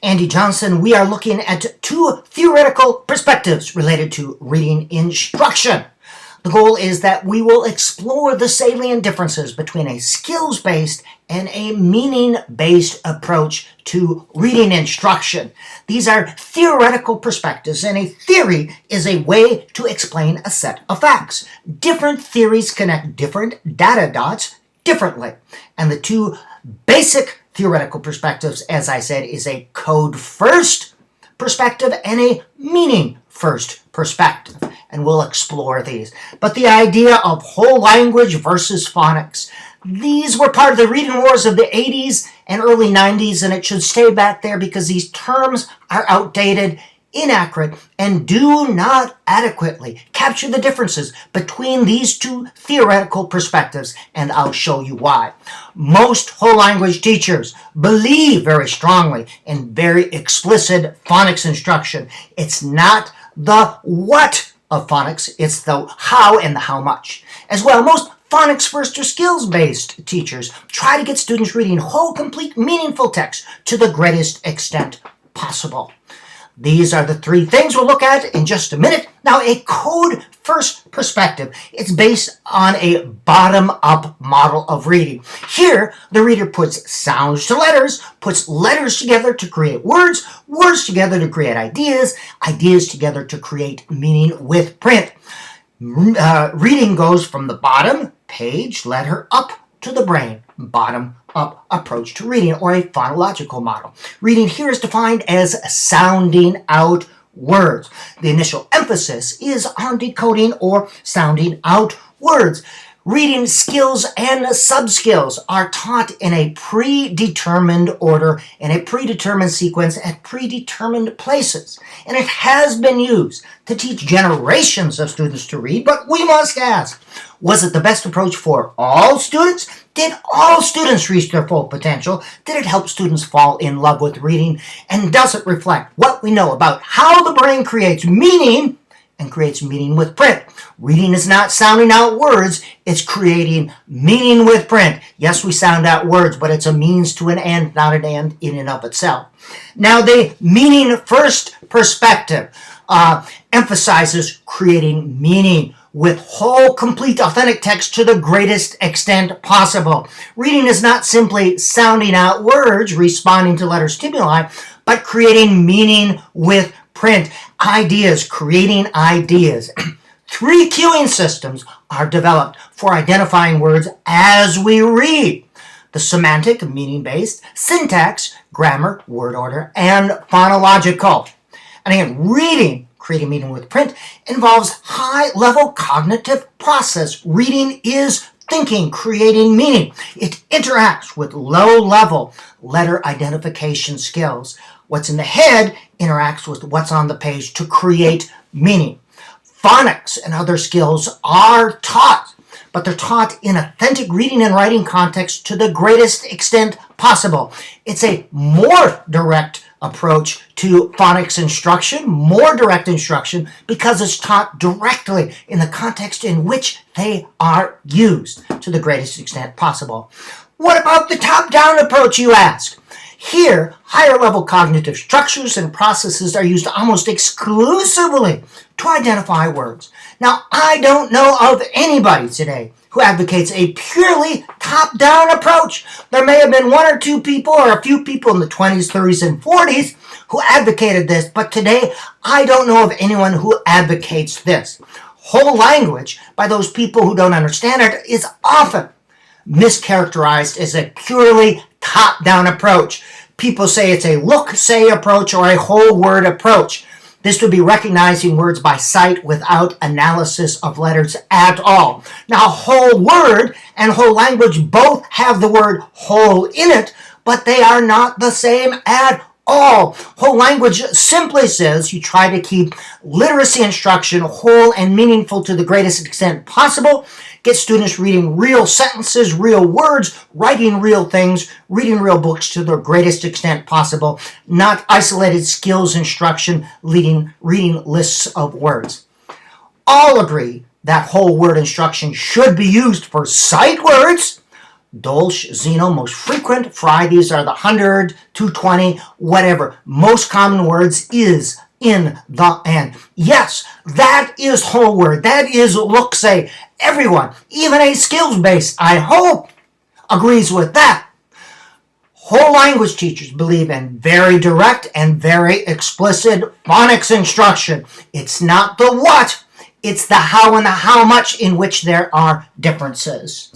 Andy Johnson. We are looking at two theoretical perspectives related to reading instruction. The goal is that we will explore the salient differences between a skills-based and a meaning-based approach to reading instruction. These are theoretical perspectives, and a theory is a way to explain a set of facts. Different theories connect different data dots differently, and the two basic theoretical perspectives, as I said, is a code-first perspective and a meaning-first perspective. And we'll explore these. But the idea of whole language versus phonics, these were part of the reading wars of the 80s and early 90s, and it should stay back there because these terms are outdated, inaccurate, and do not adequately capture the differences between these two theoretical perspectives, and I'll show you why. Most whole language teachers believe very strongly in very explicit phonics instruction. It's not the what of phonics, it's the how and the how much. As well, most phonics first or skills-based teachers try to get students reading whole, complete, meaningful text to the greatest extent possible. These are the three things we'll look at in just a minute. Now, a code-first perspective, it's based on a bottom-up model of reading. Here, the reader puts sounds to letters, puts letters together to create words, words together to create ideas, ideas together to create meaning with print. Reading goes from the bottom, page, letter, up to the brain. Bottom-up approach to reading, or a phonological model. Reading here is defined as sounding out words. The initial emphasis is on decoding or sounding out words. Reading skills and sub-skills are taught in a predetermined order, in a predetermined sequence, at predetermined places. And it has been used to teach generations of students to read, but we must ask, was it the best approach for all students? Did all students reach their full potential? Did it help students fall in love with reading? And does it reflect what we know about how the brain creates meaning and creates meaning with print? Reading is not sounding out words, it's creating meaning with print. Yes, we sound out words, but it's a means to an end, not an end in and of itself. Now, the meaning-first perspective emphasizes creating meaning with whole, complete, authentic text to the greatest extent possible. Reading is not simply sounding out words, responding to letter stimuli, but creating meaning with print. Ideas, creating ideas. Three cueing systems are developed for identifying words as we read. The semantic, meaning-based, syntax, grammar, word order, and phonological. And again, reading, creating meaning with print, involves high-level cognitive process. Reading is thinking, creating meaning. It interacts with low-level letter identification skills. What's in the head interacts with what's on the page to create meaning. Phonics and other skills are taught, but they're taught in authentic reading and writing context to the greatest extent possible. It's a more direct approach to phonics instruction, more direct instruction, because it's taught directly in the context in which they are used to the greatest extent possible. What about the top-down approach, you ask? Here, higher-level cognitive structures and processes are used almost exclusively to identify words. Now, I don't know of anybody today who advocates a purely top-down approach. There may have been one or two people or a few people in the 20s, 30s, and 40s who advocated this, but today I don't know of anyone who advocates this. Whole language, by those people who don't understand it, is often mischaracterized as a purely top-down approach. People say it's a look-say approach or a whole word approach. This would be recognizing words by sight without analysis of letters at all. Now, whole word and whole language both have the word whole in it, but they are not the same at all. Whole language simply says you try to keep literacy instruction whole and meaningful to the greatest extent possible. Get students reading real sentences, real words, writing real things, reading real books to the greatest extent possible, not isolated skills instruction, reading lists of words. All agree that whole word instruction should be used for sight words, Dolch, Zeno, most frequent. Fry, these are the 100, 220, whatever. Most common words is, in, the, and. Yes, that is whole word. That is look, say. Everyone, even a skills-based, I hope, agrees with that. Whole language teachers believe in very direct and very explicit phonics instruction. It's not the what, it's the how and the how much in which there are differences.